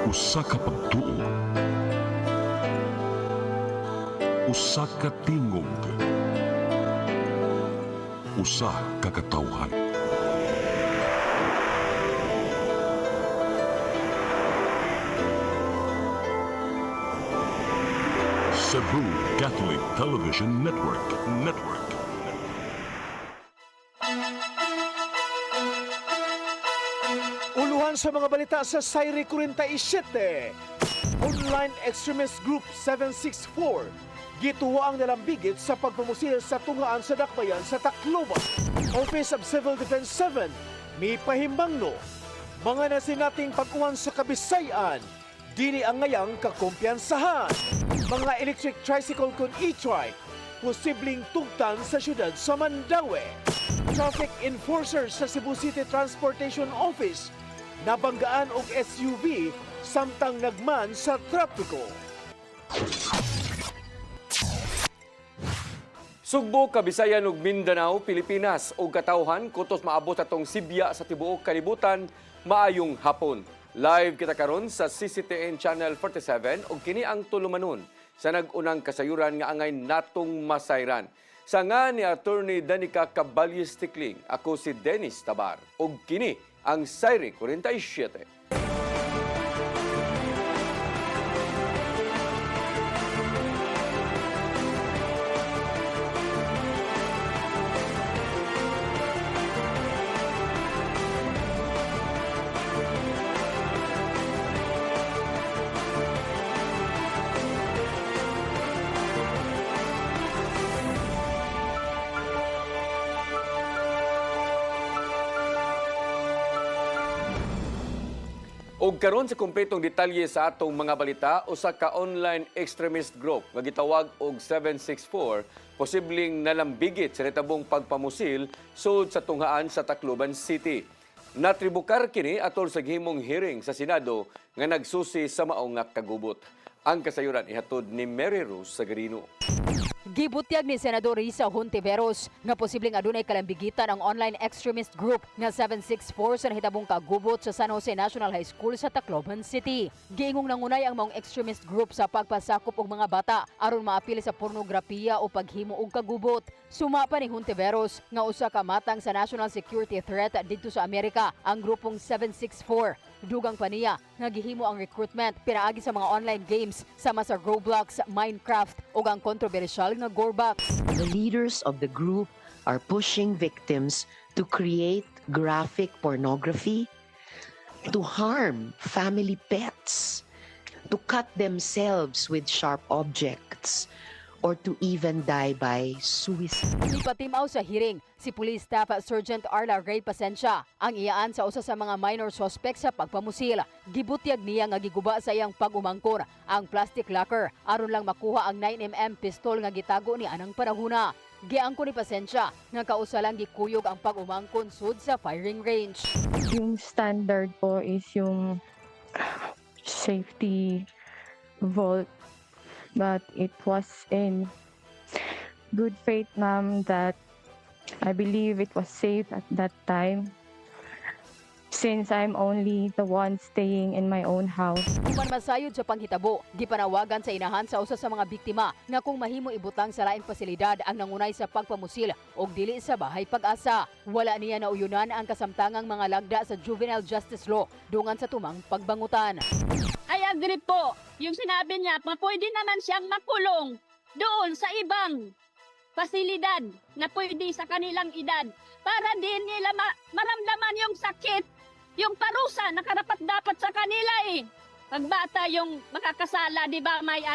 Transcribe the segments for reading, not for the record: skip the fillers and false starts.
Usa ka pagtuo, usa ka tingog, usa ka katawhan. Cebu Catholic Television Network. Uluhan sa mga balita sa Sayri 47. Online extremist group 764 gituwa ang nalambigit sa pagpamusil sa tungaan sa dakbayan sa Tacloban. Office of Civil Defense 7 may pahimbangno. Mga nasinating pag-uwan sa Kabisayan, dili ang ngayang kakumpiyansahan. Mga electric tricycle kun e-trike, posibleng tugtan sa syudad sa Mandaue. Traffic enforcers sa Cebu City Transportation Office nabanggaan og SUV samtang nagman sa trapiko. Sugbo, Kabisayan ug Mindanao, Pilipinas ug katawhan kutos maabot atong Sibya sa tibuok kalibutan maayong hapon. Live kita karon sa CCTN Channel 47 ug kini ang tulumanon sa nag-unang kasayuran nga angay natong masayran. Sa nga ni Attorney Danica Caballes Tikling, ako si Dennis Tabar ug kini ang Sayri 47. Og karon sa kumpletong detalye sa atong mga balita, usa ka online extremist group nga gitawag og 764 posibleng nalambigit sa nitabong pagpamusil sud sa tunghaan sa Tacloban City. Natribukar kini atol sa gihimong hearing sa Senado nga nagsusi sa maong nga kagubot. Ang kasayuran ihatod ni Mary Rose Sagarino. Gibutyag ni Senador Risa Hontiveros nga posibleng adunay kalambigitan ang online extremist group nga 764 sa nahitabong kagubot sa San Jose National High School sa Tacloban City. Giingong nangunay ang maong extremist group sa pagpasakop og mga bata aron maapil sa pornografiya o paghimo og kagubot. Suma pa ni Hontiveros nga usa ka matang sa national security threat didto sa Amerika ang grupong 764. Dugang pa niya nga gihimo ang recruitment pinaagi sa mga online games sama sa Roblox, Minecraft ug ang kontrobersyal nga Gorebox. The leaders of the group are pushing victims to create graphic pornography, to harm family pets, to cut themselves with sharp objects, or to even die by suicide. Ipatimaw sa hearing si Police Staff Sergeant Arla Ray Pasensya ang iyaan sa usa sa mga minor suspect sa pagpamusil. Gibutyag niya nga giguba sa iyang pag-umangkor ang plastic locker aron lang makuha ang 9mm pistol nga gitago ni anang panahuna. Giangko ni Pasensya nga kausa lang gikuyog ang pag-umangkon sud sa firing range. Yung standard po is yung safety vault, but it was in good faith, ma'am, that I believe it was safe at that time since I'm only the one staying in my own house. Human masayod sa panghitabo, gipanawagan sa inahan sa usa sa mga biktima nga kung mahimo ibutang sa laing pasilidad ang nangunay sa pagpamusil og dili sa bahay Pag-asa. Wala niya nauyunan ang kasamtangang mga lagda sa juvenile justice law dungan sa tumang pagbangutan. I agree po. Yung sinabi niya, pwede naman siyang makulong doon sa ibang pasilidad na pwede sa kanilang edad para din nila maramdaman yung sakit, yung parusa na karapat-dapat sa kanila eh. Pagbata yung makakasala, di ba, may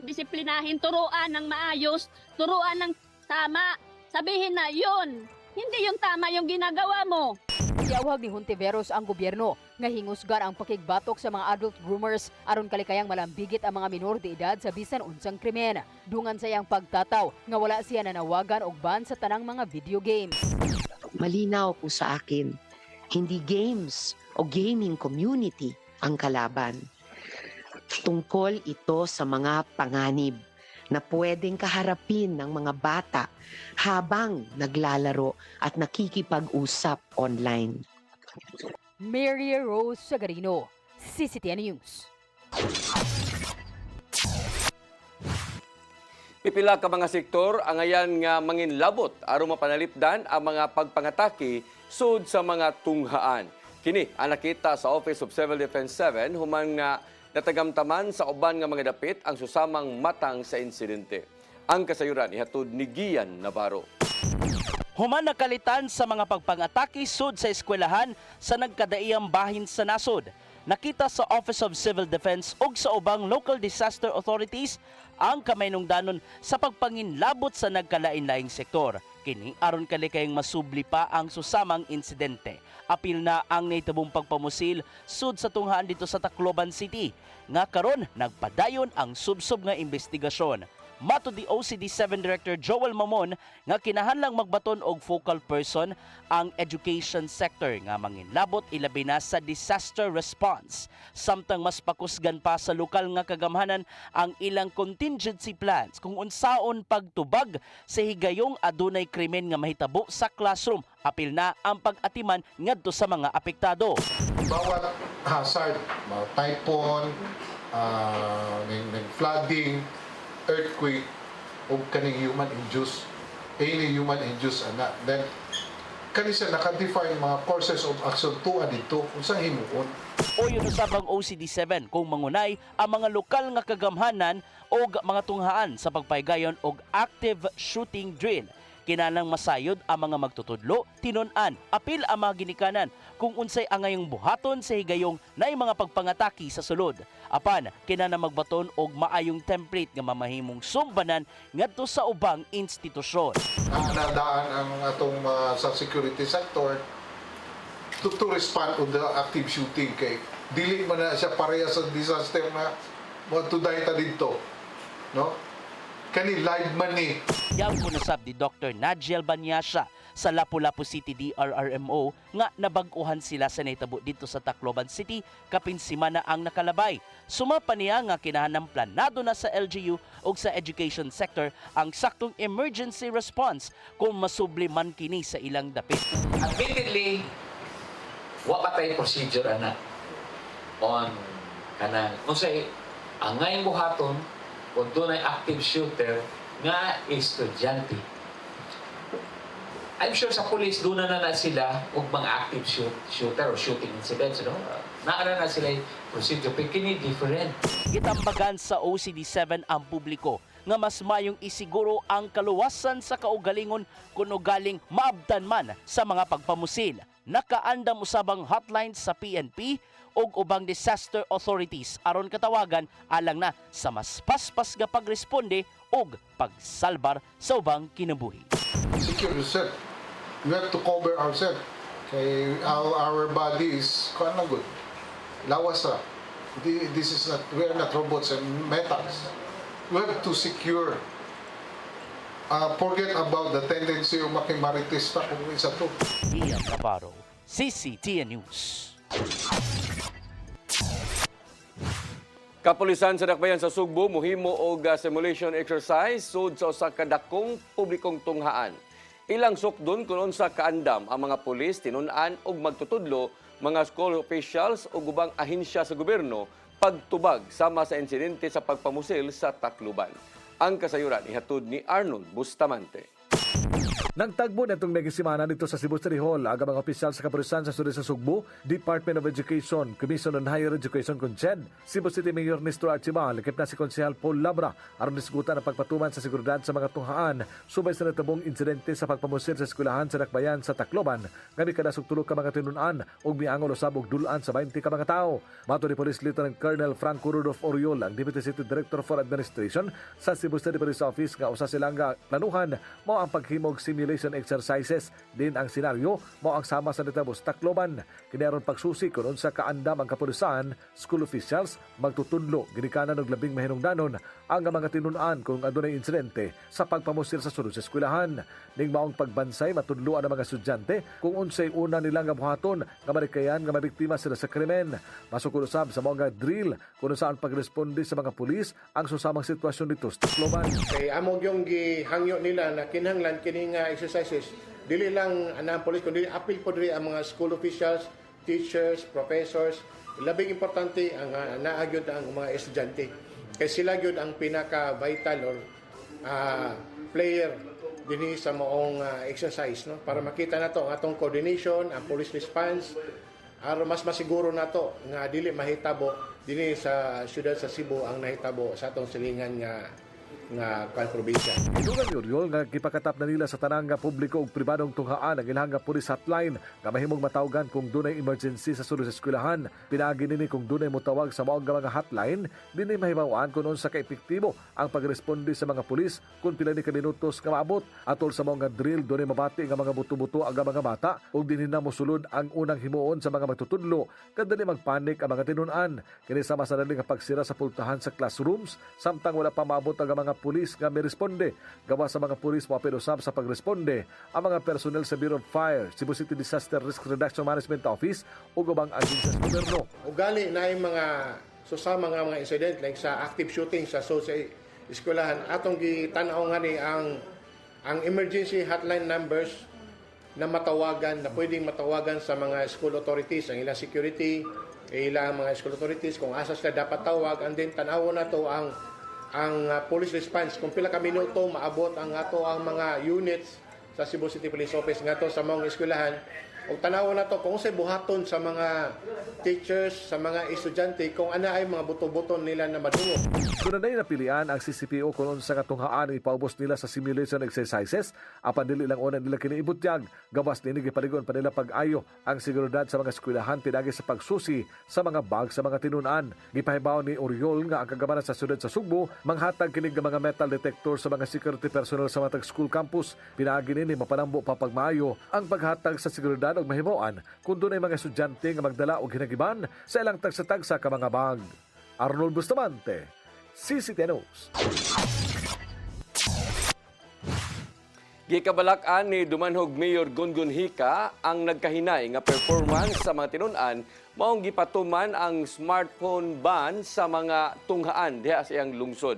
disiplinahin, turuan ng maayos, turuan ng tama. Sabihin na yun, hindi yung tama yung ginagawa mo. Giawhag ni Hontiveros ang gobyerno nga hingusgan ang pakigbatok sa mga adult groomers aron kalikayang malambigit ang mga minor de edad sa bisan unsang krimen. Dungan sa iyang pagtataw nga wala siya nanawagan og ban sa tanang mga video games. Malinaw po sa akin, hindi games o gaming community ang kalaban. Tungkol ito sa mga panganib na pwedeng kaharapin ng mga bata habang naglalaro at nakikipag-usap online. Mary Rose Sagarino, CCTN News. Pipila ka mga sektor ang ayan nga manginlabot aron mapanalipdan ang mga pagpangatake sud sa mga tunghaan. Kini ang nakita sa Office of Civil Defense 7 human nga natagamtaman sa uban nga mga dapit ang susamang matang sa insidente. Ang kasayuran ihatod ni Gian Navarro. Human nakalitan sa mga pagpangatake sud sa eskwelahan sa nagkadaiyang bahin sa nasod. Nakita sa Office of Civil Defense ug sa ubang local disaster authorities ang kamaynungdanon sa pagpanginlabot sa nagkalain-laing sektor. Kini aron kalikayang masubli pa ang susamang insidente. Apil na ang nahitabong pagpamusil sud sa tunghaan dito sa Tacloban City. Nga karon nagpadayon ang subsub nga investigasyon. Mato di OCD7 Director Joel Mamon nga kinahanglang magbaton og focal person ang education sector nga manginlabot ilabi na sa disaster response. Samtang mas pakusgan pa sa lokal nga kagamhanan ang ilang contingency plans kung unsaon pagtubag sa higayong adunay krimen nga mahitabo sa classroom. Apil na ang pag-atiman ngadto sa mga apektado. Bawat hazard, typhoon, flooding, earthquake, o kaning human-induced, any human-induced anak. Then, kanisa naka-define mga courses of action tuwa dito kung saan himuon. O yun usabang OCD7 kung mangunay ang mga lokal nga kagamhanan o mga tunghaan sa pagpaygayon og active shooting drill. Kinahanglang masayod ang mga magtutudlo, tinun-an, apil ang mga ginikanan kung unsay angayong buhaton sa higayong nay mga pagpangataki sa sulod. Apan, kinahanglang magbaton og maayong template nga mamahimong sumbanan ngadto sa ubang institusyon. Nadaan ang atong sa security sector to respond on the active shooting kay dili man na siya pareha sa disaster na matuday ta dito, no? Kani live man ni. Yang punasab ni Dr. Najiel Banyasya sa Lapu-Lapu City DRRMO nga nabag-uhan sila sa nahitabo dito sa Tacloban City kapin semana ang nakalabay. Sumapa niya nga kinahanang planado na sa LGU o sa education sector ang saktong emergency response kung masubli man kini sa ilang dapit. Admittedly, wa pa tayo procedure ana on kanang kung say ang ngayon buhaton kung doon ay active shooter nga estudyante. I'm sure sa police doon na sila og mga active shooter or shooting incidents, no? Naana na sila yung procedure, pero kini different. Gitambagan sa OCD7 ang publiko nga mas mayong isiguro ang kaluwasan sa kaugalingon kung galing maabtan man sa mga pagpamusil. Nakaandam usabang hotline sa PNP og ubang disaster authorities aron katawagan alang na sa mas paspas nga pagresponde og pagsalbar sa ubang kinabuhi. Secure yourself. You have to cover ourselves. Kay our body is kuan na good. Lawas ra. This is not, we are not robots and metals. We have to secure. Forget about the tendency of makimarites na kung isa to. Ian Navarro, CCTN News. Kapulisan sa Dakbayan sa Sugbo mohimo og simulation exercise sud sa usa ka dakong publikong tunghaan. Ilang sukdon kung unsa kaandam ang mga pulis tinun-an og magtutudlo mga school officials o ubang ahensya sa gobyerno pagtubag sama sa insidente sa pagpamusil sa Tacloban. Ang kasayuran ihatod ni Arnold Bustamante. Nagtagbo na itong nagsimana dito sa Cebu City Hall ang mga opisyal sa kapulisan sa Sudeste Sugbo, Department of Education, Commission on Higher Education CONCHED, Cebu City Mayor Nestor Archibal, lakip na si Konsehal Paul Labra, aron disgutan ang pagpatuman sa seguridad sa mga tunghaan, subay sa natabong insidente sa pagpamusil sa eskwelahan sa Dakbayan sa Tacloban, ngami kadasog tulo ka mga tinunan ug miangol usab og dulan sa 20 ka mga tao. Mato ni Police Lieutenant Colonel Franco Rudolph Oriol, ang Deputy City Director for Administration sa Cebu City Police Office, nga usa silang planuhan mao ang paghimog simulation exercises din ang senaryo mao ang sama sa Netabos Tacloban. Kini aron pagsusi kun unsa kaandam ang kapulisan, school officials magtutudlo ginikanan og labing mahinungdanon ang mga tinun-an kung adunay insidente sa pagpamusil sa sulod sa eskwelahan. Ning maong pagbansay matudloan ang mga estudyante kung unsay una nilang gabuhaton nga marikayan nga mabiktima sila sa krimen. Masukod usab sa mga drill kung saan pagresponde sa mga pulis ang susamang sitwasyon dito sa Tacloban. Kay amog yung gihangyo nila na kinahanglan kini nga exercises dili lang ang police kundi apil po diri ang mga school officials, teachers, professors labing importante ang naagyod ang mga estudyante. Kaya sila gyud ang pinaka-vital or player dinhi sa maong exercise, no, para makita nato ang atong coordination, ang police response, aron mas masiguro nato nga dili mahitabo dinhi sa siyudad sa Cebu ang nahitabo sa atong silingan nga probinsya. Inugan Yuriol nga gipakatap na nila sa tanang nga publiko ug pribadong tunghaan ang ilang nga police hotline nga mahimong matawgan kung dunay emergency sa sulod sa eskwelahan. Pinaagi nini kung dunay motawag sa maong nga mga hotline, dinay mahimawaan kung unsa ka epektibo ang pagresponde sa mga pulis kung pila ni ka minutos nga maabot. Atol sa maong nga drill, dunay mabati nga mga buto-buto ang mga bata ug dinhi na mosulod ang unang himuon sa mga magtutudlo kadali magpanik ang mga tinun-an. Kini sama sa dali nga pagsira sa pultahan sa classrooms samtang wala pa maabot ang mga pulis nga may responde. Gawa sa mga pulis mapinusab sa pagresponde ang mga personnel sa Bureau of Fire, Cebu City Disaster Risk Reduction Management Office o ubang agency sa gobyerno. Ugali na yung mga susama nga mga incident like sa active shooting sa eskwelahan, atong gitanaw nga ni ang emergency hotline numbers na matawagan, na pwedeng matawagan sa mga school authorities, ang ilang security, ilang mga school authorities kung asa sila dapat tawag, and then tanawon na to ang police response kung pila ka minuto maabot ang mga units sa Cebu City Police Office ngato sa mga eskwelahan. O tanawon na to kung sa buhaton sa mga teachers, sa mga estudyante, kung ana ay mga buto-buton nila na madungo. Doon na napilian ang CCPO kung unsa nga tunghaan ipaubos nila sa simulation exercises, apan dili lang una nila kiniibutyag. Gawas nini gipaligon pa nila pag-ayo ang seguridad sa mga eskwelahan pinagi sa pagsusi sa mga bag sa mga tinun-an. Gipahibaw ni Oriol nga ang kagamanan sa siyudad sa Sugbo manghatag kinig nga mga metal detector sa mga security personnel sa matag school campus. Pinaagi nini mapanambo pa pagmaayo ang paghatag sa seguridad og mahimuan kung doon ay mga estudyante nga magdala og hinagiban sa ilang tagsa-tagsa ka mga bag. Arnold Bustamante, CCTV News. Gikabalak-an ni Dumanhog Mayor Gungun Hika ang nagkahinay nga performance sa mga tinun-an maong gipatuman ang smartphone ban sa mga tunghaan diha sa iyang lungsod.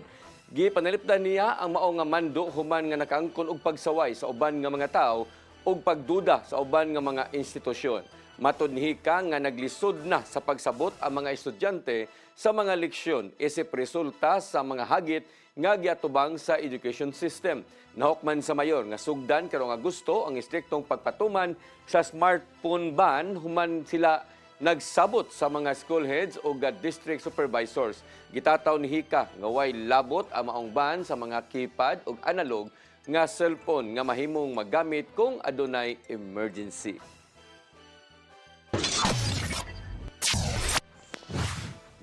Gipanalipdan niya ang mao nga mando human nga nakaangkon og pagsaway sa uban nga mga tawo ug pagduda sa uban nga mga institusyon. Matod ni Hika nga naglisod na sa pagsabot ang mga estudyante sa mga leksyon isip resulta sa mga hagit nga giatubang sa education system. Nahukman sa mayor nga sugdan karong Agosto ang istriktong pagpatuman sa smartphone ban human sila nagsabot sa mga school heads o district supervisors. Gitataw ni Hika nga way labot ang maong ban sa mga keypad o analog nga cellphone nga mahimong magamit kung adunay emergency.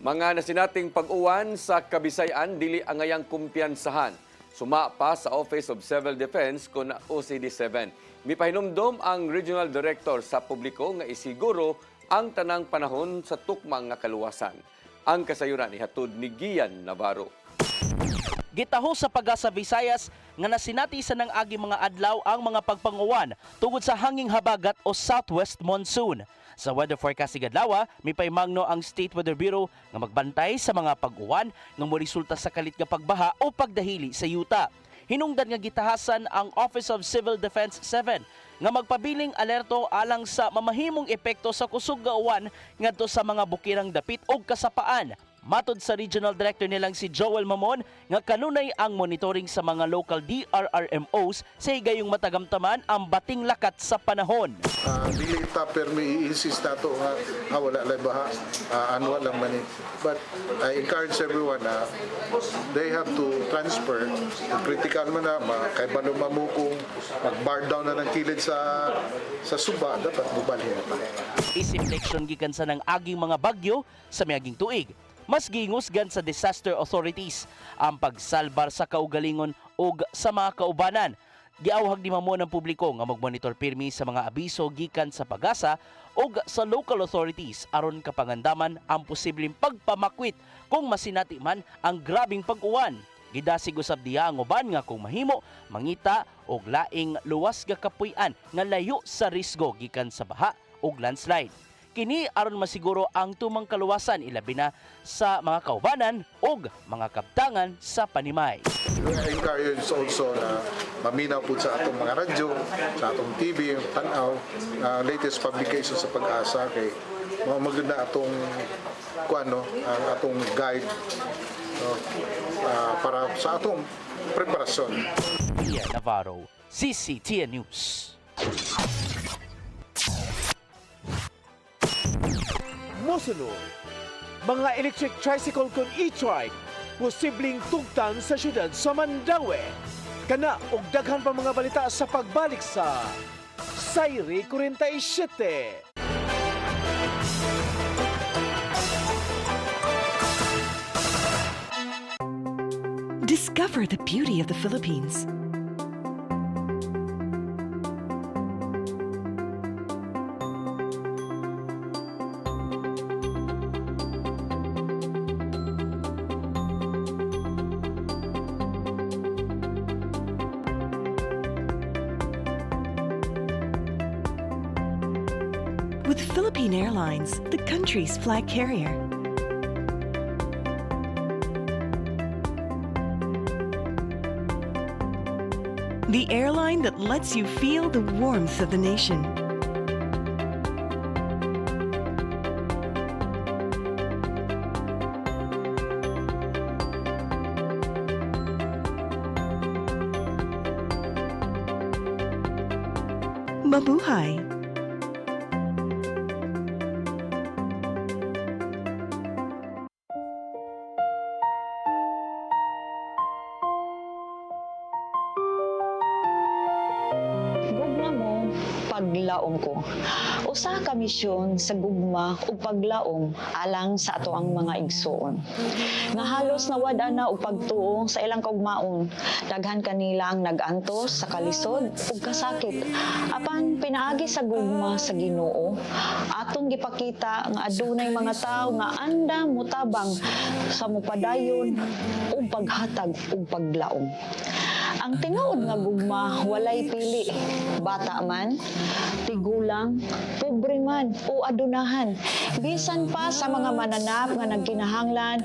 Mga nasinating pag-uwan sa Kabisayan dili angayang kumpiyansahan. Suma pa sa Office of Civil Defense kun OCD7. Mipahinumdom ang Regional Director sa publiko nga isiguro ang tanang panahon sa tukmang nga kaluwasan. Ang kasayuran ihatod ni Gian Navarro. Gitaho sa Pag-asa Visayas nga nasinati sa nang agi mga adlaw ang mga pagpanguwan tungod sa hanging habagat o southwest monsoon. Sa weather forecast adlaw, mipaymangno ang State Weather Bureau nga magbantay sa mga pag-uwan nga moresulta sa kalit nga pagbaha o pagdahili sa yuta. Hinungdan nga gitahasan ang Office of Civil Defense 7 nga magpabiling alerto alang sa mamahimong epekto sa kusog nga uwan ngadto sa mga bukirang dapit o kasapaan. Matod sa Regional Director nilang si Joel Mamon nga kanunay ang monitoring sa mga local DRRMOs sa higayong matagamtaman ang bating lakat sa panahon. Dili ta permi i-insist nato nga wala lang baha, annual lang man. But I encourage everyone na they have to transfer. Kung critical man na, kay balo mamukong mag-bar down na ng kilid sa suba, dapat bubalhin na pa. Isip leksyon gikan sa nang aging mga bagyo sa miaging tuig. Mas gingusgan sa disaster authorities ang pagsalbar sa kaugalingon o sa mga kaubanan. Giawhag ni Mamon ang publiko nga magmonitor pirmi sa mga abiso gikan sa Pag-asa o sa local authorities aron kapangandaman ang posibleng pagpamakwit kung masinati man ang grabing pag-uwan. Gidasig usab diha ang uban nga kung mahimo mangita og laing luwas nga kapuy-an nga layo sa risgo gikan sa baha ug landslide. Kini aron masiguro ang tumang kaluwasan ilabi na sa mga kaubanan ug mga kabtangan sa panimay. I encourage also na maminaw po sa atong mga radyo, sa atong TV, tanaw, latest publication sa Pag-asa kay maganda atong ang atong guide para sa atong preparasyon. Ian Navarro, CCTN News. Mosunod, mga electric tricycle kon e-trike posibleng tugtan sa syudad sa Mandaue. Kana og daghan pa mga balita sa pagbalik sa Sayri 47. Discover the beauty of the Philippines. With Philippine Airlines, the country's flag carrier. The airline that lets you feel the warmth of the nation. Mabuhay! Gugma mo, paglaom ko. Usa ka misyon sa gugma ug paglaom alang sa ato ang mga igsoon. Nga halos nawad na og pagtuo sa ilang kaugmaon. Daghan kanila ang nag-antos sa kalisod ug kasakit. Apan pinaagi sa gugma sa Ginoo, atong gipakita nga adunay mga tawo nga anda mutabang sa mupadayon ug paghatag ug paglaom. Ang tinuod nga gugma walay pili, bata man, tigulang, pobre man o adunahan. Bisan pa sa mga mananap nga nagkinahanglan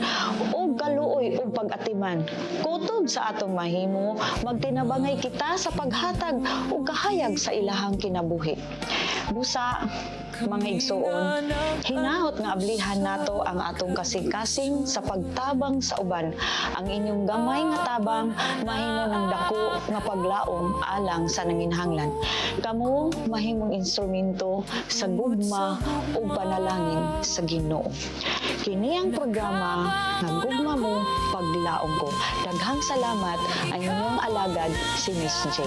o galuoy o pag-atiman. Kutob sa atong mahimo, magtinabangay kita sa paghatag o kahayag sa ilahang kinabuhi. Busa, mga igsoon, hinahot nga ablihan nato ang atong kasing-kasing sa pagtabang sa uban. Ang inyong gamay nga tabang mahimo ng dako nga paglaom alang sa nanginhanglan. Kamo mahimong instrumento sa gugma o panalangin sa Ginoo. Kini ang programa nga Gugma Mo, Paglaom Ko. Daghang salamat ang inyong alagad si Miss J.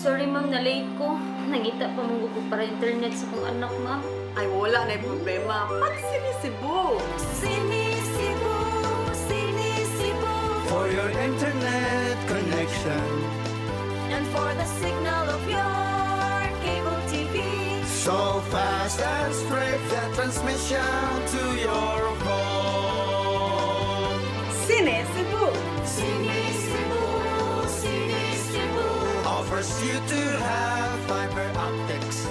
Sorry ma'am, na-late ko. Nangita pa mong gugo para internet sa kong anak ma'am. Ay, wala na yung problema. Pag-sinisibo! Sinisibo, sinisibo. For your internet connection And for the signal of your cable TV. so fast and straight, the transmission to your home. Sinisibo! Sinisibo, sinisibo. Offers you to have fiber optics.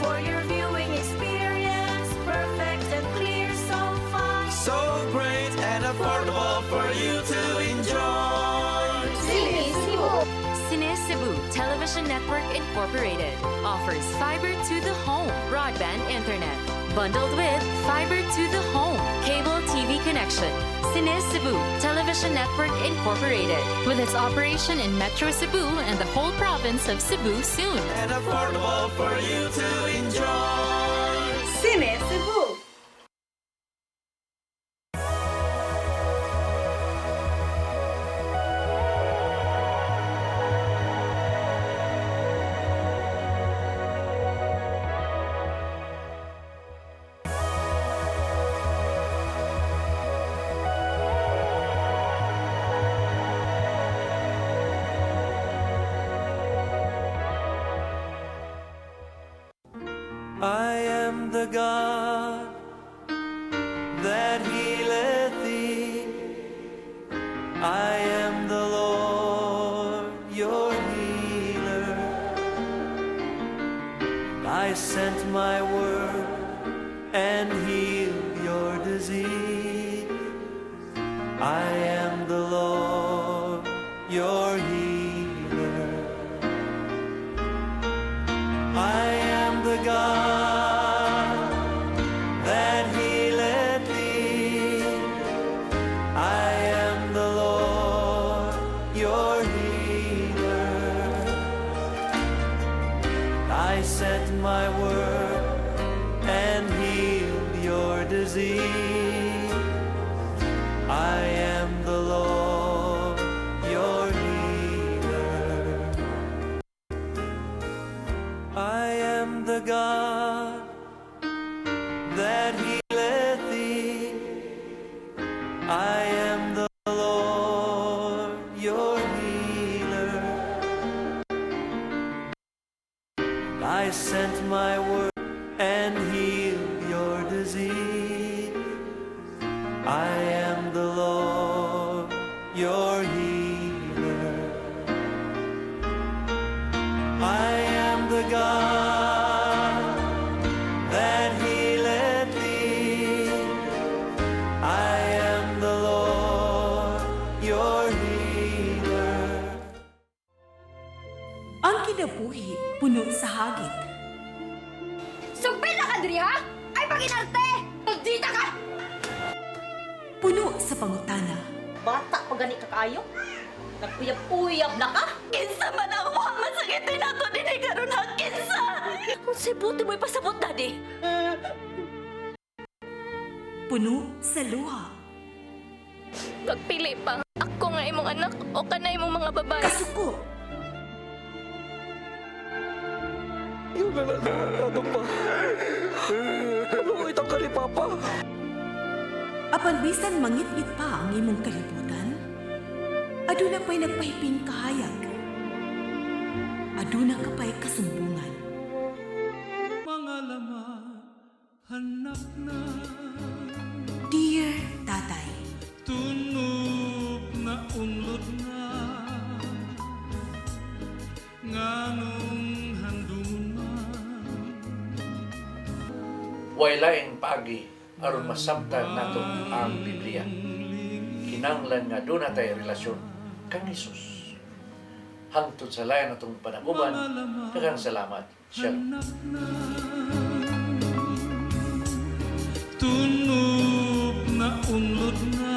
For your viewing experience, perfect and clear so far. So great and affordable for you to enjoy. Sinisibo. Cine Cebu Television Network Incorporated offers fiber to the home broadband internet bundled with fiber to the home cable TV connection. Cine Cebu Television Network Incorporated with its operation in Metro Cebu and the whole province of Cebu soon. And affordable for you to enjoy. Sinisibo! am the God that healeth thee. I am the Lord, your healer. I sent my word and healed your disease. I am the Lord, your healer. I am the God that healeth thee. I am the Lord, your healer. I sent my word and healed your disease. I am the Lord, your healer. I am the God that healeth thee. I am the Lord, your healer. I sent my word and healed your disease. I am the Lord, your healer. I am the God that healeth thee. I am the Lord, your healer. Ang kinabuhi, puno sa hagit. Sugpil na ka, Dri, ha? Ay, paginarte! Dita ka! Puno sa pangutana. Bata pa gani ka kayo? Nagpuyab-puyab na ka? Kinsa man ang masakitin nato din ay karon ha, kinsa! Kung sibuti mo'y pasabot, Daddy. Puno sa luha. Pagpili pa, ako nga imong anak o kanay imong mga babae. Kasuko. Yung nananado pa. Ano itang kalipapa? Apan bisan mangit-ngit pa ang imong kalibutan, aduna pa'y nagpahiping kahayag. Aduna ka pa'y kasumbungan. Mga laman, hanap na. Dear Tatay, Tunog na unlod na. Nganong handungon man. Waylaing pagi aron masabtan nato ang Biblia. Kinanglan nga doon natay relasyon kang Jesus. Hangtod sa layan natong panaguban, daghang salamat. Shalom. Tunog na unlod na.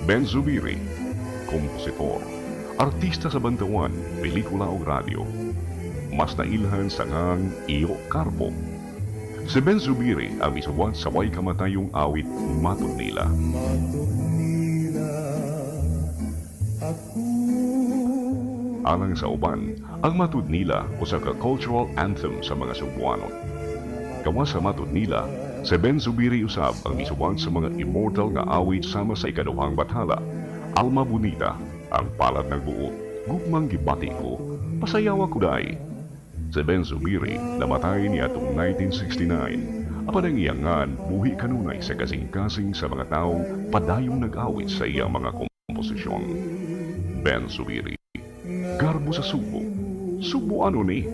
Ben Zubiri, kompositor, artista sa bantawan, pelikula o radyo. Mas nailhan sa ngang Iyo Carpo. Si Ben Zubiri ang misuwat sa way kamatayong awit Matod Nila. Alang sa uban, ang Matod Nila usa ka cultural anthem sa mga Cebuano. Kawas sa Matod Nila, si Ben Zubiri usab ang misuwat sa mga immortal nga awit sama sa ikaduhang bathala, Alma Bonita, ang palad ng buot, gugmang gibati ko, pasayawa kuday. Si Ben Zubiri namatay niya atong 1969. Apan ang iyangan, buhi kanunay sa kasing-kasing sa mga taong padayong nag-awit sa iyang mga komposisyon. Ben Zubiri, garbo sa Subo. Subo ano ni?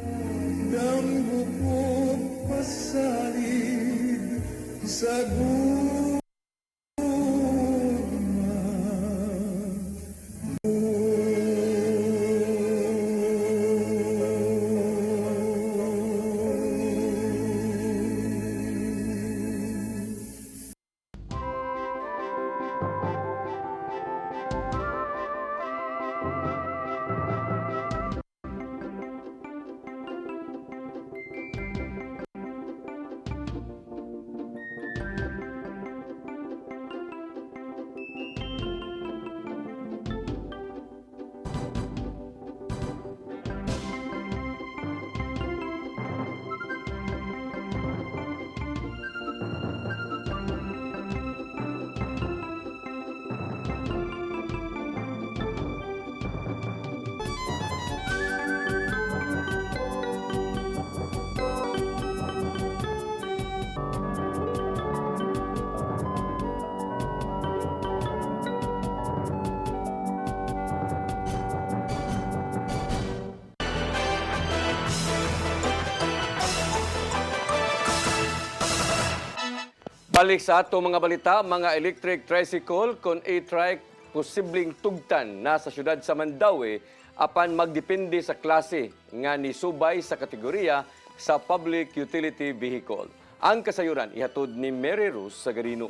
Sa Balik sa ato mga balita, mga electric tricycle kon e-trike posibleng tugtan na sa syudad sa Mandawi apan magdepende sa klase nga nisubay sa kategorya sa public utility vehicle. Ang kasayuran ihatod ni Mary Rose Sagarino.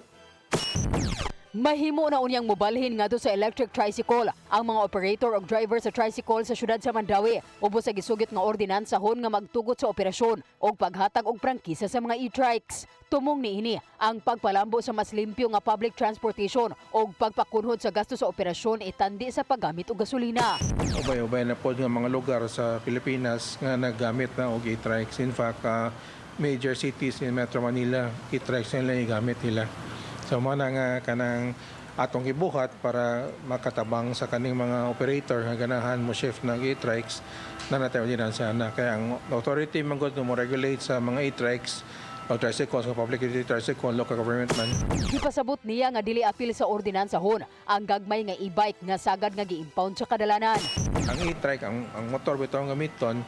Mahimo na unyang mobalhin ngadto sa electric tricycle ang mga operator o driver sa tricycle sa syudad sa Mandawi ubos sa gisugit nga ordinansahon nga magtugot sa operasyon o paghatag og prangkisa sa mga e-trikes. Tumong niini ang pagpalambo sa mas limpyo nga public transportation o pagpakunhod sa gasto sa operasyon itandi sa paggamit og gasolina. Ubay-ubay na po nga mga lugar sa Pilipinas nga naggamit na og e-trikes. In fact, major cities in Metro Manila, e-trikes nila igamit nila. So mga nga kanang atong gibuhat para makatabang sa kaning mga operator nga ganahan mo shift ng e-trikes na natayo din sa na. Kaya ang authority manggod mo regulate sa mga e-trikes o tricycles, public utility tricycle, local government man. Gipasabot niya nga dili apil sa ordinansahon ang gagmay nga e-bike nga sagad nga gi-impound sa kadalanan. Ang e-trike, ang motor bitaw ang gamiton,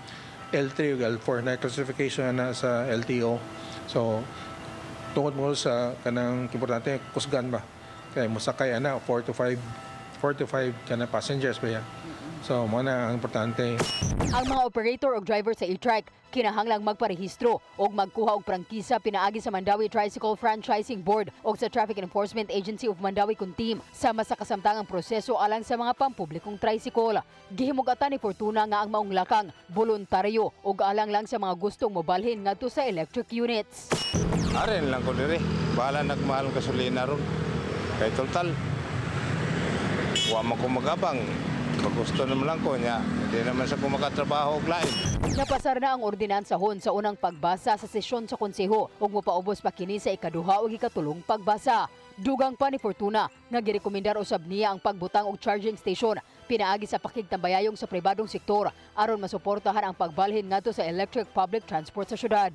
L3 ug L4 na classification na sa LTO. So tungod mo sa kanang importante kusgan ba kay mosakay ana 4 to 5 kana passengers ba yan. So mo na ang importante. Ang mga operator o driver sa e-trike kinahanglang magparehistro o magkuha og prangkisa pinaagi sa Mandawi Tricycle Franchising Board o sa Traffic Enforcement Agency of Mandawi Kuntim sama sa kasamtangang proseso alang sa mga pampublikong tricycle. Gihimugatan ni Fortuna nga ang maong lakang voluntaryo o alang lang sa mga gustong mobalhin ngadto sa electric units. Arin lang ko dire. Bahala nagmahal ng gasolina ron. Kay total. Wa man ko magabang. Pag gusto naman lang ko niya, hindi naman sa kumakatrabaho og lain. Napasar na ang ordinansahon sa unang pagbasa sa sesyon sa konseho ug mopaubos pa kini sa ikaduha ug ikatulong pagbasa. Dugang pa ni Fortuna nga girekomendar usab niya ang pagbutang og charging station pinaagi sa pakigtambayayong sa pribadong sektor aron masuportahan ang pagbalhin ngadto sa electric public transport sa syudad.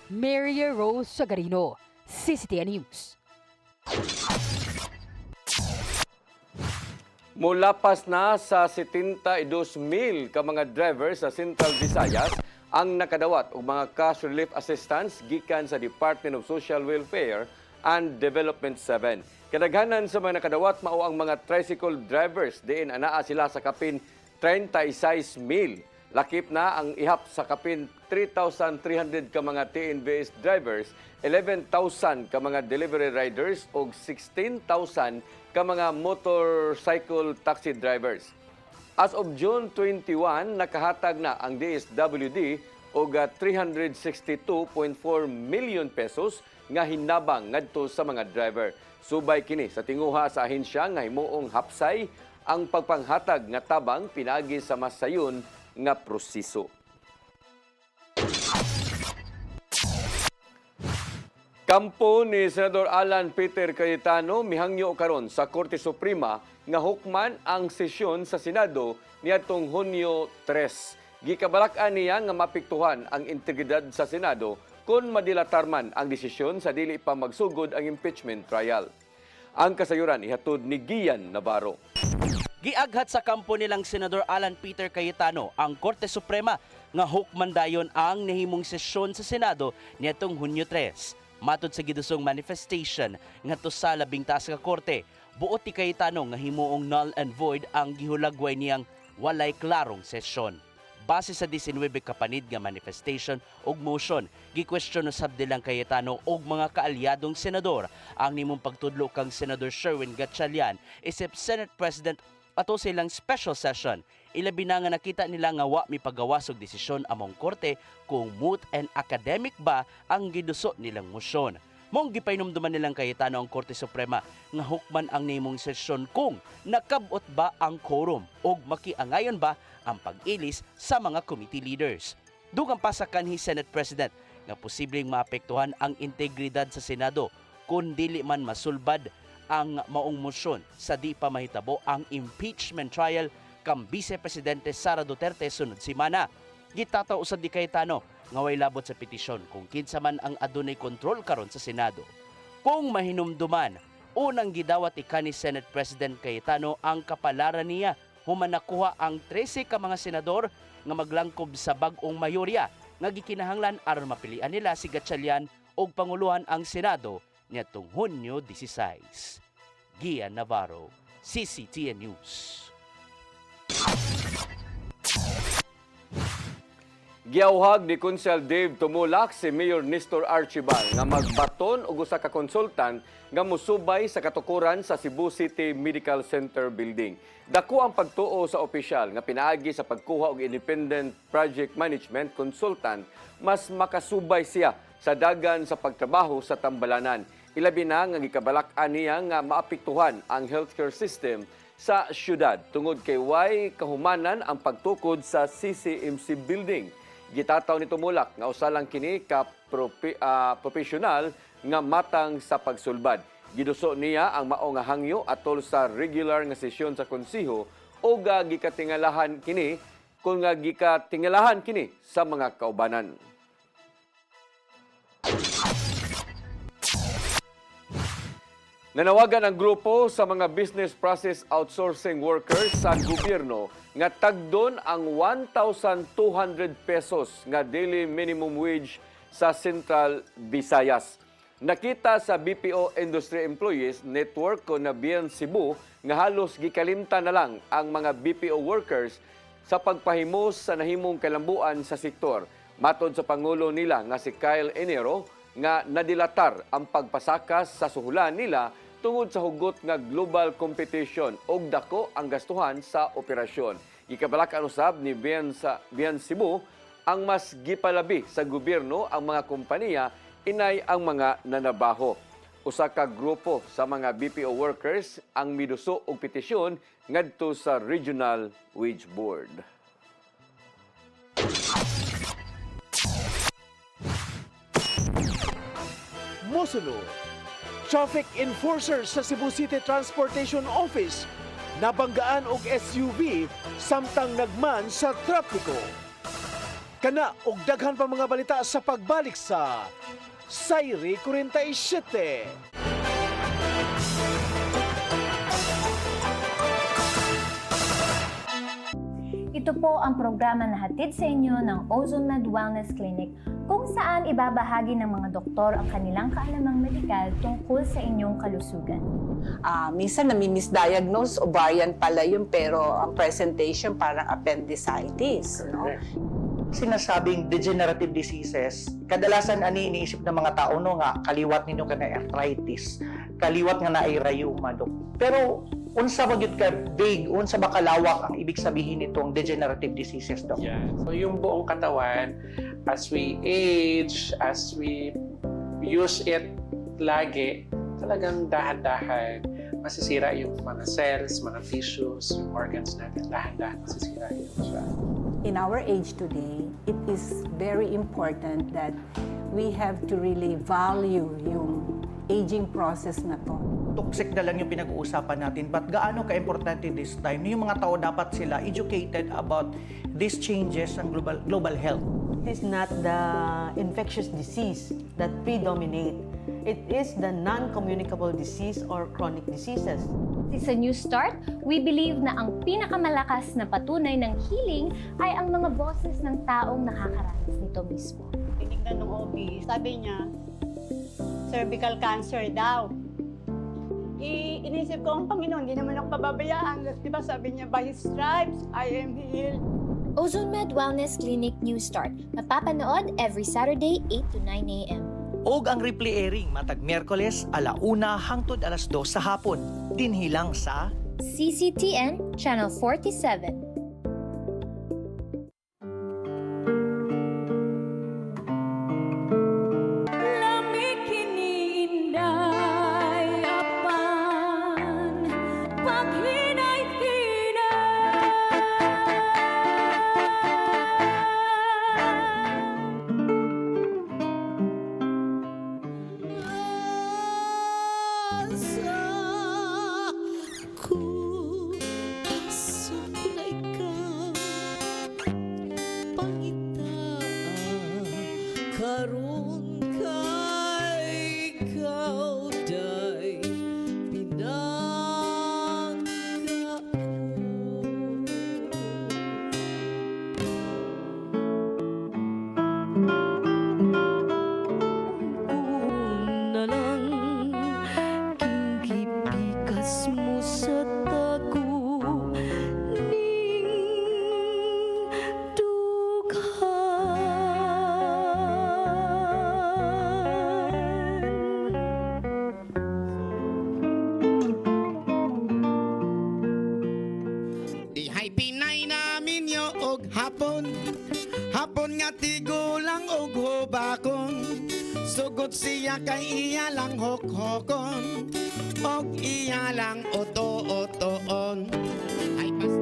Mary Rose Sagarino, CCTN News. Mulapas na sa 72,000 ka mga driver sa Central Visayas ang nakadawat og mga cash relief assistance gikan sa Department of Social Welfare and Development 7. Kadaghanan sa mga nakadawat mao ang mga tricycle drivers diin anaa sila sa kapin 36,000. Lakip na ang ihap sa kapin 3,300 ka mga TNVS drivers, 11,000 ka mga delivery riders ug 16,000 ka mga motorcycle taxi drivers. As of June 21, nakahatag na ang DSWD og 362.4 million pesos nga hinabang ngadto sa mga driver. Subay kini sa tinguha sa ahensya nga himuong hapsay ang pagpanghatag nga tabang pinaagi sa masayon nga proseso. Kampo ni Senador Alan Peter Cayetano mihangyo karon sa Korte Suprema nga hukman ang sesyon sa Senado niadtong Hunyo 3. Gikabalak-an niya nga mapiktuhan ang integridad sa Senado kung madilatarman ang desisyon sa dili pa magsugod ang impeachment trial. Ang kasayuran ihatod ni Gian Navarro. Giaghat sa kampo nilang Senador Alan Peter Cayetano ang Korte Suprema nga hukman dayon ang nahimong sesyon sa Senado niadtong Hunyo 3. Matod sa gidusong manifestation ngadto sa labing taas ka korte, buot ti Cayetano nga himuong null and void ang gihulagway niyang walay klarong sesyon. Base sa 19 kapanid nga manifestation ug motion, gi-question usab dilang Cayetano og mga kaalyadong senador ang nimong pagtudlo kang Senador Sherwin Gatchalian isip Senate President ato silang special session. Ilabi na nga nakita nila nga wa mi pagawas og desisyon among korte kung moot and academic ba ang giduso nilang motion. Mong gipainomduman nilang Cayetano ang Korte Suprema nga hukman ang nimong sesyon kung nakabot ba ang quorum o makiangayon ba ang pag-ilis sa mga committee leaders. Dugang pa sa kanhi Senate President nga posibleng maapektuhan ang integridad sa Senado kung dili man masulbad ang maong motion sa di pa mahitabo ang impeachment trial kang Vice Presidente Sara Duterte sunod semana. Gitataw usab di Cayetano nga way labot sa petisyon kung kinsa man ang adunay kontrol karon sa Senado. Kung mahinumduman, unang gidawat ni Senate President Cayetano ang kapalaran niya human nakuha ang 13 ka mga senador nga maglangkob sa bag-ong mayorya nga gikinahanglan aron mapilian nila si Gatchalian og panguluhan ang Senado niadtong Hunyo 16. Gian Navarro, CCTN News. Giawhag ni Konsel Dave Tumulak si Mayor Nestor Archibald nga magbaton og usa ka konsultant nga musubay sa katukuran sa Cebu City Medical Center building. Dako ang pagtuo sa opisyal nga pinaagi sa pagkuha og independent project management consultant, mas makasubay siya sa dagan sa pagtrabaho sa tambalanan. Ilabi na nga gikabalak-an niya nga maapektuhan ang healthcare system sa syudad tungod kay way kahumanan ang pagtukod sa CCMC building. Gitataw ni Tumulak nga usa lang kini ka profesional nga matang sa pagsulbad. Giduso niya ang mao nga hangyo atol sa regular nga sesyon sa konseho o gikatingalahan kini kung gikatingalahan kini sa mga kaubanan. Nanawagan ang grupo sa mga business process outsourcing workers sa gobyerno nga tagdon ang 1,200 pesos nga daily minimum wage sa Central Visayas. Nakita sa BPO Industry Employees Network ko na Bien Cebu nga halos gikalimtan na lang ang mga BPO workers sa pagpahimos sa nahimong kalambuan sa sektor. Matod sa Pangulo nila nga si Kyle Enero nga nadilatar ang pagpasakas sa suhulan nila tungod sa hugot nga global competition og dako ang gastuhan sa operasyon. Gikabalak-an usab ni Bien Cebu ang mas gipalabi sa gobyerno ang mga kompanya inay ang mga nanabaho. Usa ka grupo sa mga BPO workers ang miduso og petisyon ngadto sa Regional Wage Board. Mosunod, traffic enforcer sa Cebu City Transportation Office nabanggaan og SUV samtang nagman sa trapiko. Kana og daghan pa mga balita sa pagbalik sa Sayri 47. Ito po ang programa na hatid sa inyo ng OzoneMed Wellness Clinic kung saan ibabahagi ng mga doktor ang kanilang kaalamang medikal tungkol sa inyong kalusugan. Minsan nami-misdiagnose, ovarian pala yun, pero ang presentation parang appendicitis. No? Sinasabing degenerative diseases, kadalasan ani iniisip ng mga tao no nga kaliwat ninyo ka na arthritis, kaliwat nga na ay rheuma, Dok. Pero unsa ba gyud ka big, unsa ba kalawak ang ibig sabihin nitong degenerative diseases, Dok? Yeah. So yung buong katawan, as we age, as we use it lagi, talagang dahan-dahan masisira yung mga cells, mga tissues, yung organs natin, dahan-dahan masisira yun siya. In our age today, it is very important that we have to really value yung aging process na to. Toxic na lang yung pinag-uusapan natin, but gaano ka-importante this time? Yung mga tao dapat sila educated about these changes ng global health. It is not the infectious disease that predominate. It is the non-communicable disease or chronic diseases. Sa New Start, we believe na ang pinakamalakas na patunay ng healing ay ang mga boses ng taong nakakaranas nito mismo. Tinignan ng OB, sabi niya, cervical cancer daw. Inisip ko ang Panginoon, hindi naman ako pababayaan. Di ba sabi niya, by His stripes, I am healed. OzoneMed Wellness Clinic New Start. Mapapanood every Saturday, 8 to 9 a.m. Og ang replay airing matag Miyerkules 1:00 hangtod 2:00 sa hapon. Dinhilang sa CCTN Channel 47. nga tigulang og hubakon. Sugot siya kay iya lang hokhokon. Og iya lang oto-otoon. Ay pas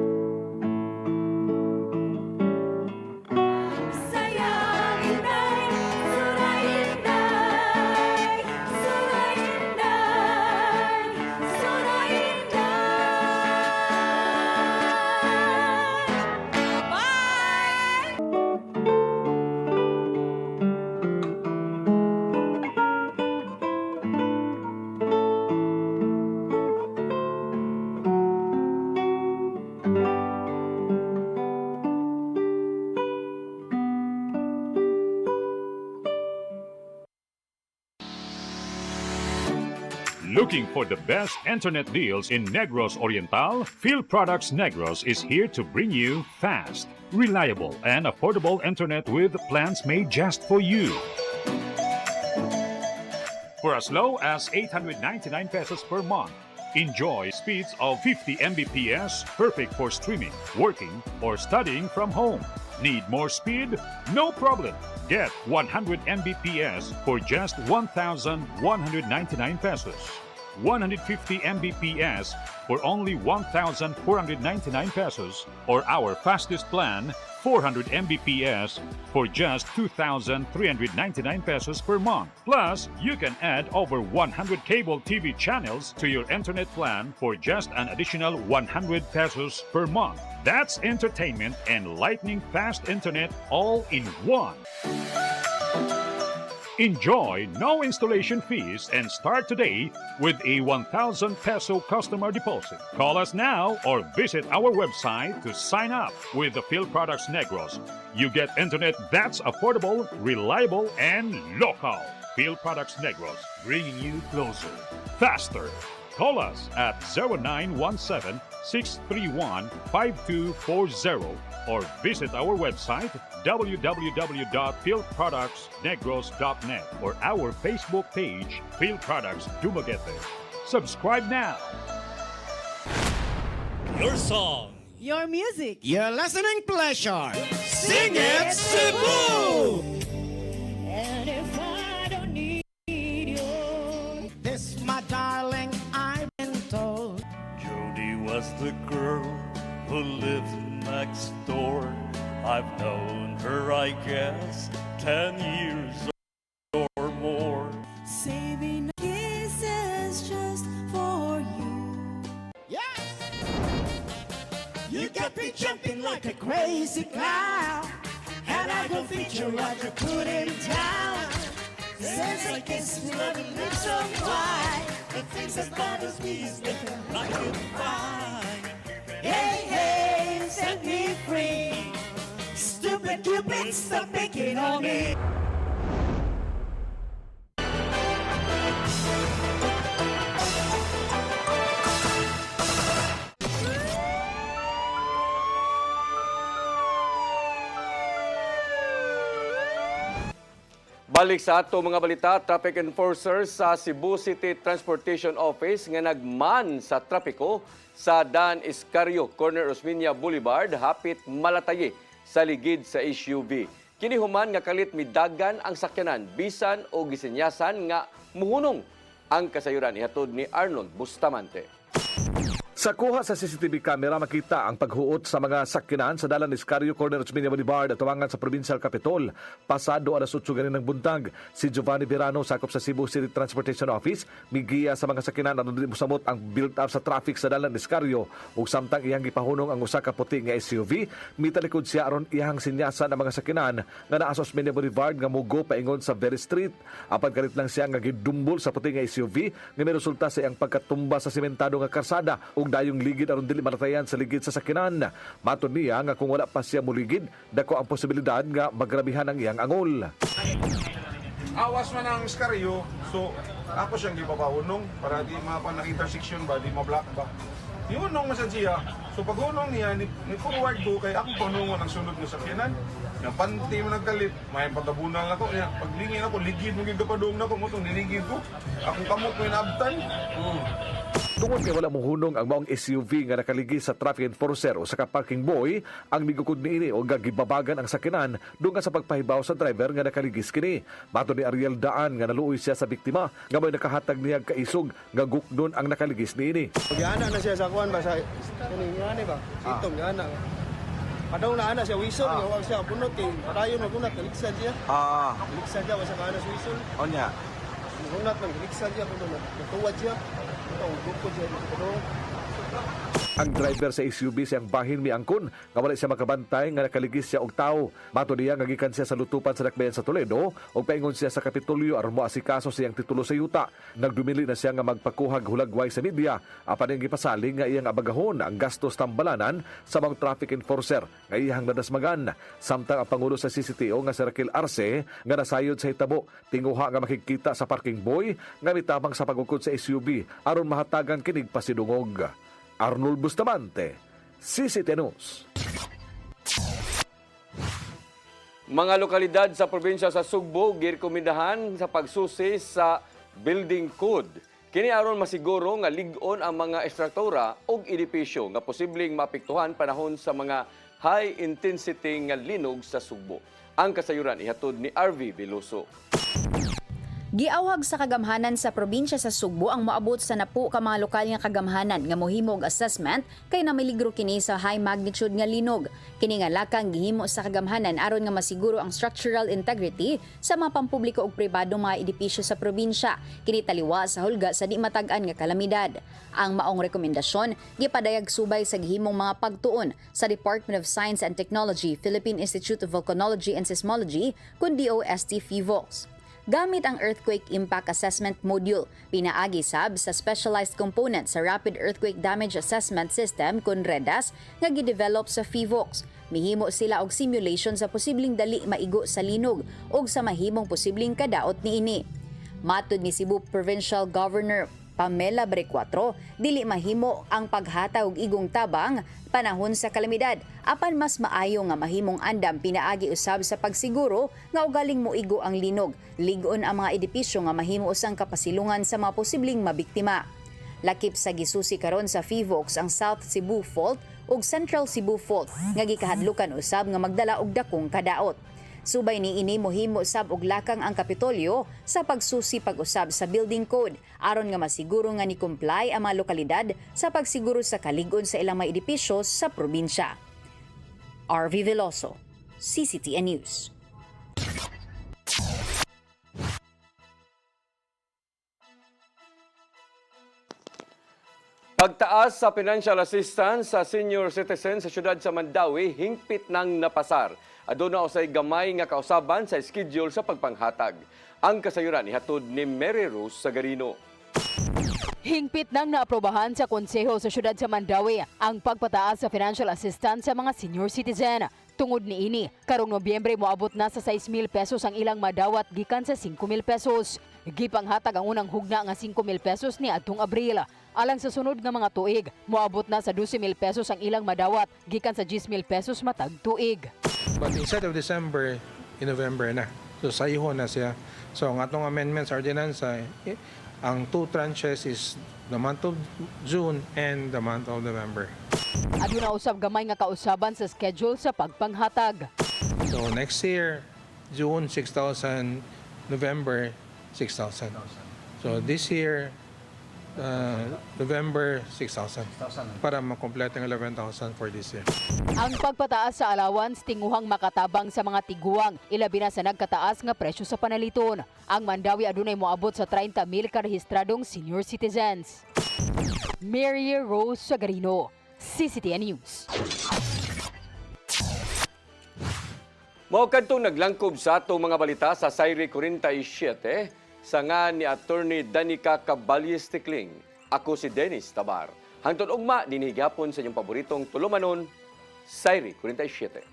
Looking for the best internet deals in Negros Oriental? Field Products Negros is here to bring you fast, reliable, and affordable internet with plans made just for you. For as low as 899 pesos per month, enjoy speeds of 50 Mbps, perfect for streaming, working, or studying from home. Need more speed? No problem. Get 100 Mbps for just 1,199 pesos. 150 Mbps for only 1,499 pesos, or our fastest plan, 400 Mbps for just 2,399 pesos per month. Plus, you can add over 100 cable TV channels to your internet plan for just an additional 100 pesos per month. That's entertainment and lightning fast internet all in one. Enjoy no installation fees and start today with a 1,000 peso customer deposit. Call us now or visit our website to sign up with the Field Products Negros. You get internet that's affordable, reliable, and local. Field Products Negros, bringing you closer, faster. Call us at 0917-631-5240 or visit our website www.fieldproductsnegros.net or our Facebook page, Field Products Dumaguete. Subscribe now. your song, Your music. your listening pleasure. Sing it, Cebu! And if I don't need you, This, my darling, I've been told. Jody was the girl who lived next door. I've known her, I guess, 10 years or more. saving kisses just for you. Yes! You got me jumping like a crazy clown. And I go feature what you put him down. Since I kiss me, let me live so wide. The things that bothers me is living like you find. Hey, hey, set me free. Stupid Cupid, stop picking on me. Balik sa ato mga balita, traffic enforcers sa Cebu City Transportation Office nga nagman sa trapiko sa Dan Iscario, Corner Osmeña Boulevard, hapit Malataye sa ligid sa SUV. Kinihuman nga kalit midagan ang sakyanan, bisan o gisenyasan nga muhunong ang kasayuran. Ihatod ni Arnold Bustamante. Sa kuha sa CCTV camera, makita ang paghuot sa mga sakyanan sa Dalan Iscario, Corner Osmeña Boulevard at tuwangan sa Provincial Capitol. Pasado alas 8 ganin ng buntag, si Giovanni Verano, sakop sa Cebu City Transportation Office, migiya sa mga sakyanan at hindi musamot ang build-up sa traffic sa Dalan Iscario ug samtang iyang gipahunong ang usa ka puti nga SUV, mitalikod siya aron iyang sinyasan ang mga sakyanan nga naa sa Osmeña Boulevard nga mugo paingon sa Very Street. Apan kalit lang siya nga gidumbol sa puti nga SUV nga may resulta sa iyang pagkatumba sa sementado nga karsada ug dayong ligid aron dili maratayan sa ligid sa sakyanan. Matud niya nga kung wala pa siya muligid, dako ang posibilidad nga magrabihan ang iyang angol. Awas man ang Iscario, so ako siyang gipapahunong para di mapa-intersection ba, di ma-block ba. Ihunong man siya. So pag hunong niya, ni forward ko kay ako panungon ang sunod ng sakyanan. Yung panty mo nagkalit, may patabunal na ko. Paglingin ako, ligid mo gigapadong na ko, mutong niligid ko. Ako kamot mo inabtan. Tungod kay wala mohunong ang maong SUV nga nakaligi sa traffic enforcer o sa parking boy, ang migukod niini o gagibabagan ang sakinan dunga sa pagpahibaw sa driver nga nakaligis kini. Mato ni Ariel Daan nga naluoy siya sa biktima nga may nakahatag niya kaisog nga guknon ang nakaligis niini. Gana na siya sa kuan ba sa kuningan ba? Itong gana. Padaw na ana siya wisol, nga wag siya bunot kay padayon na bunot kaligsan siya. Kaligsan siya sa kana sa wisol. Onya. Bunot man kaligsan siya bunot. Tuwad siya. Ito gukod siya dito. Ang driver sa SUV siyang bahin miangkon nga wala siya makabantay nga nakaligis siya og tawo. Mato niya nga gikan siya sa lutupan sa dakbayan sa Toledo ug paingon siya sa Kapitolyo aron moasikaso siyang titulo sa yuta. Nagdumili na siya nga magpakuhag hulagway sa media apan ang gipasaling nga iyang abagahon ang gastos tambalanan sa mga traffic enforcer nga iyang nadasmagan. Samtang ang pangulo sa CCTO nga si Raquel Arce nga nasayod sa hitabo tinguha nga makikita sa parking boy nga mitabang sa pagukod sa SUV aron mahatagan kinig pasidungog. Arnold Bustamante, CCTN News. Mga lokalidad sa probinsya sa Sugbo girekomendahan sa pagsusi sa building code. Kini aron masiguro nga lig-on ang mga estruktura ug edipisyo nga posibleng maapektuhan panahon sa mga high intensity nga linog sa Sugbo. Ang kasayuran ihatod ni RV Veloso. Giawhag sa kagamhanan sa probinsya sa Sugbo ang moabot sa 10 ka mga lokal nga kagamhanan nga mohimo og assessment kay namiligro kini sa high magnitude nga linog. Kini nga lakang gihimo sa kagamhanan aron nga masiguro ang structural integrity sa mga pampubliko ug pribadong mga edipisyo sa probinsya. Kini taliwa sa hulga sa di matag-an nga kalamidad. Ang maong rekomendasyon gipadayag subay sa gihimong mga pagtuon sa Department of Science and Technology, Philippine Institute of Volcanology and Seismology, kun DOST PHIVOLCS. Gamit ang Earthquake Impact Assessment Module, pinaagi sab sa specialized component sa Rapid Earthquake Damage Assessment System kun REDAS nga gidevelop sa PHIVOLCS. Mihimo sila og simulation sa posibleng dali maigo sa linog ug sa mahimong posibleng kadaot niini. Matud ni Cebu Provincial Governor Pamela Brecuatro, dili mahimo ang paghata og igong tabang panahon sa kalamidad. Apan mas maayo nga mahimong andam pinaagi usab sa pagsiguro nga ugaling moigo ang linog. Lig-on ang mga edipisyo nga mahimo usang kapasilungan sa mga posibleng mabiktima. Lakip sa gisusi karon sa PHIVOLCS ang South Cebu Fault ug Central Cebu Fault nga gikahadlukan usab nga magdala og dakong kadaot. Subay ni ini mohimo sab og lakang ang Kapitolyo sa pagsusi pag-usab sa building code aron nga masiguro nga ni comply ang mga lokalidad sa pagsiguro sa kalig-on sa ilang mga edipisyo sa probinsya. RV Veloso, CCTN News. Pagtaas sa financial assistance sa senior citizens sa syudad sa Mandawi, hingpit nang napasar. Aduna usay gamay nga kausaban sa schedule sa pagpanghatag. Ang kasayuran ihatod ni Mary Rose Sagarino. Hingpit nang naaprobahan sa konseho sa syudad sa Mandawi ang pagpataas sa financial assistance sa mga senior citizen. Tungod ni ini, karong Nobyembre moabot na sa 6,000 pesos ang ilang madawat gikan sa 5,000 pesos. Gipanghatag ang unang hugna nga 5,000 pesos ni adtong Abril. Alang sa sunod nga mga tuig, moabot na sa 12,000 pesos ang ilang madawat gikan sa 10,000 pesos matag tuig. But instead of December, in November na. So sayho na siya. So ang atong amendments ordinance ang 2 tranches is the month of June and the month of November. Aduna usab gamay nga kausaban sa schedule sa pagpanghatag. So next year, June 6,000, November 6,000. So this year, November 6,000 para makompleto ang 11,000 for this year. Ang pagpataas sa allowance tinguhang makatabang sa mga tiguang, ilabi na sa nagkataas nga presyo sa panaliton. Ang Mandawi adunay moabot sa 30,000 karehistradong senior citizens. Mary Rose Sagarino, CCTN News. Mao kadtong naglangkob sa atong mga balita sa Sayre 47. Sanga ni Attorney Danica Caballes Tikling. Ako si Dennis Tabar. Hangtod ugma dinhi gyapon sa inyong paboritong tulumanon, Sayre 47.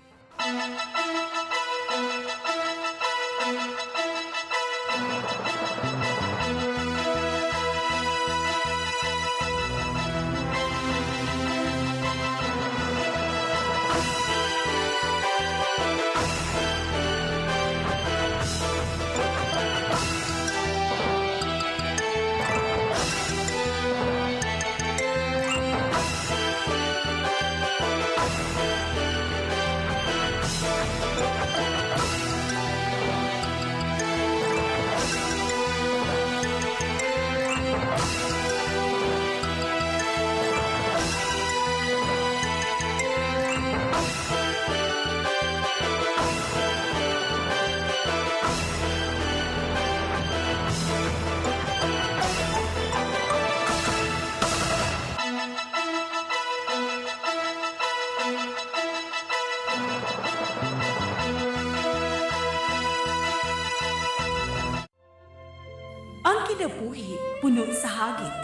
Ang kinabuhi puno sa hagit.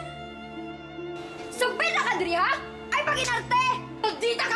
Sugpil na ka, Dri, ha? Ay, paginarte! Pagdita ka!